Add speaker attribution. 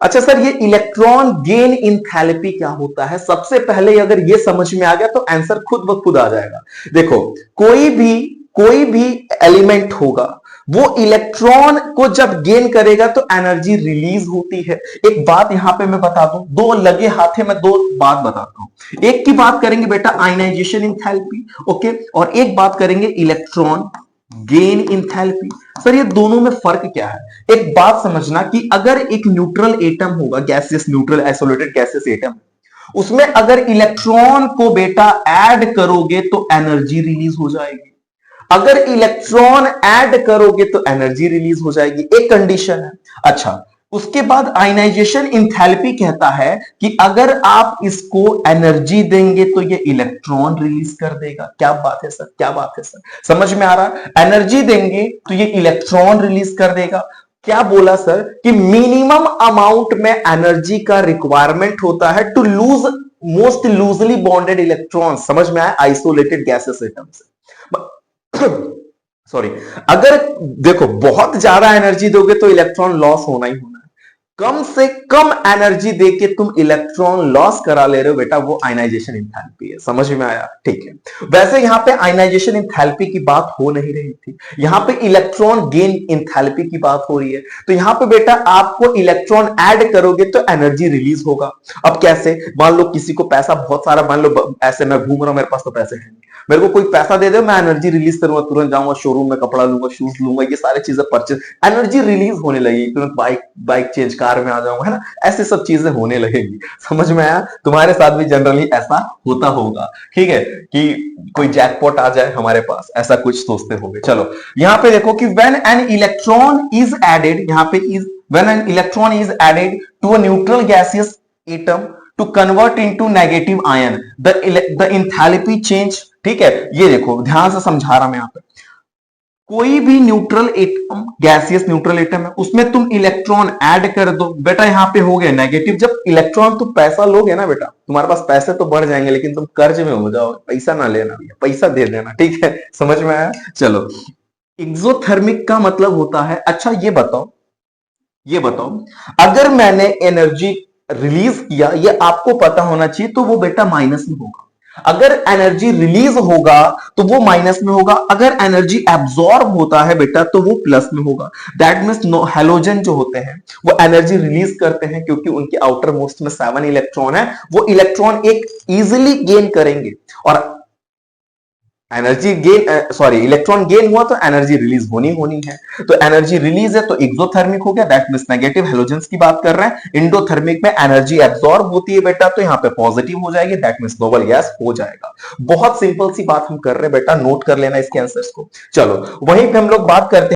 Speaker 1: अच्छा सर, ये electron gain enthalpy क्या होता है? सबसे पहले अगर ये समझ में आ गया तो आंसर खुद ब खुद आ जाएगा। देखो, कोई भी एलिमेंट होगा, वो इलेक्ट्रॉन को जब गेन करेगा तो एनर्जी रिलीज होती है। एक बात यहां पे मैं बता दूं, दो लगे हाथे में दो बात बताता हूं। एक की बात करेंगे बेटा आयनाइजेशन इंथैल्पी, ओके, और एक बात करेंगे इलेक्ट्रॉन गेन इंथैल्पी। सर ये दोनों में फर्क क्या है? एक बात समझना कि अगर एक न्यूट्रल एटम होगा, gaseous neutral isolated gaseous atom, उसमें अगर इलेक्ट्रॉन को बेटा ऐड करोगे तो एनर्जी रिलीज हो जाएगी। अगर इलेक्ट्रॉन ऐड करोगे तो एनर्जी रिलीज हो जाएगी, एक कंडीशन है। अच्छा, उसके बाद आयनाइजेशन इंथैल्पी कहता है कि अगर आप इसको एनर्जी देंगे तो ये इलेक्ट्रॉन रिलीज कर देगा। क्या बात है सर, क्या बात है सर, समझ में आ रहा है? एनर्जी देंगे तो ये इलेक्ट्रॉन रिलीज कर देगा। क्या बोला सर कि मिनिमम अमाउंट में एनर्जी का रिक्वायरमेंट होता है to lose most loosely bonded electron. समझ में आया? आइसोलेटेड गैसेस एटम से सॉरी, अगर देखो बहुत ज्यादा एनर्जी दोगे तो इलेक्ट्रॉन लॉस होना ही होना है। कम से कम एनर्जी देके तुम इलेक्ट्रॉन लॉस करा ले रहे हो बेटा, वो आयनाइजेशन इंथैल्पी है। समझ में आया? ठीक है। वैसे यहां पे आयनाइजेशन इंथैल्पी की बात हो नहीं रही थी, यहां पे इलेक्ट्रॉन गेन इंथैल्पी की बात हो रही है। तो यहां पे बेटा आपको इलेक्ट्रॉन ऐड करोगे तो एनर्जी रिलीज होगा। अब कैसे? मान लो किसी को पैसा बहुत सारा, मान लो ऐसे मैं घूम रहा हूं, मेरे पास तो पैसे हैं, मेरे को कोई पैसा दे दे, मैं एनर्जी रिलीज करूंगा, तुरंत जाऊंगा शोरूम में कपड़ा लूंगा, शूज लूंगा, ये सारी चीजें परचेज, एनर्जी रिलीज होने लगेगी, तुरंत बाइक चेंज, कार में आ जाऊंगा, है ना, ऐसे सब चीजें होने लगेगी। समझ में आया? तुम्हारे साथ भी जनरली ऐसा होता होगा, ठीक है, कि कोई जैकपॉट आ जाए हमारे पास, ऐसा कुछ सोचते होंगे। चलो यहां पे देखो कि when an electron is added, यहां पे is, when an electron is added to a neutral gaseous atom to convert into negative ion, the enthalpy change. ठीक है, ये देखो ध्यान से समझा रहा मैं यहां पे, कोई भी neutral atom, gaseous neutral atom है, उसमें तुम इलेक्ट्रॉन ऐड कर दो बेटा, यहां पे हो गया नेगेटिव। जब इलेक्ट्रॉन तुम पैसा लोगे ना बेटा, तुम्हारे पास पैसे तो बढ़ जाएंगे, लेकिन तुम कर्ज में हो जाओ, पैसा ना लेना भैया, पैसा दे देना। ठीक है, समझ में आया? चलो, एक्सोथर्मिक का मतलब होता है, अच्छा ये बताओ अगर मैंने एनर्जी रिलीज किया, ये आपको पता होना चाहिए, तो वो बेटा माइनस में होगा। अगर एनर्जी रिलीज होगा तो वो माइनस में होगा, अगर एनर्जी एब्सॉर्ब होता है बेटा तो वो प्लस में होगा। दैट मीन्स हैलोजन जो होते हैं वो एनर्जी रिलीज करते हैं, क्योंकि उनके आउटर मोस्ट में 7 इलेक्ट्रॉन है, वो इलेक्ट्रॉन एक इजिली गेन करेंगे। और energy gain, sorry, electron gain हुआ तो एनर्जी रिलीज होनी है। तो एनर्जी रिलीज है तो एक्सोथर्मिक हो गया, दैट मींस नेगेटिव हैलोजेंस की बात कर रहे हैं। इंडोथर्मिक में एनर्जी एब्सॉर्ब होती है बेटा, तो यहां पे पॉजिटिव हो जाएगी, दैट मींस नोबल गैस हो जाएगा। बहुत सिंपल सी बात हम कर रहे हैं बेटा, नोट कर लेना इसके आंसर्स को। चलो वहीं पे हम लोग बात करते हैं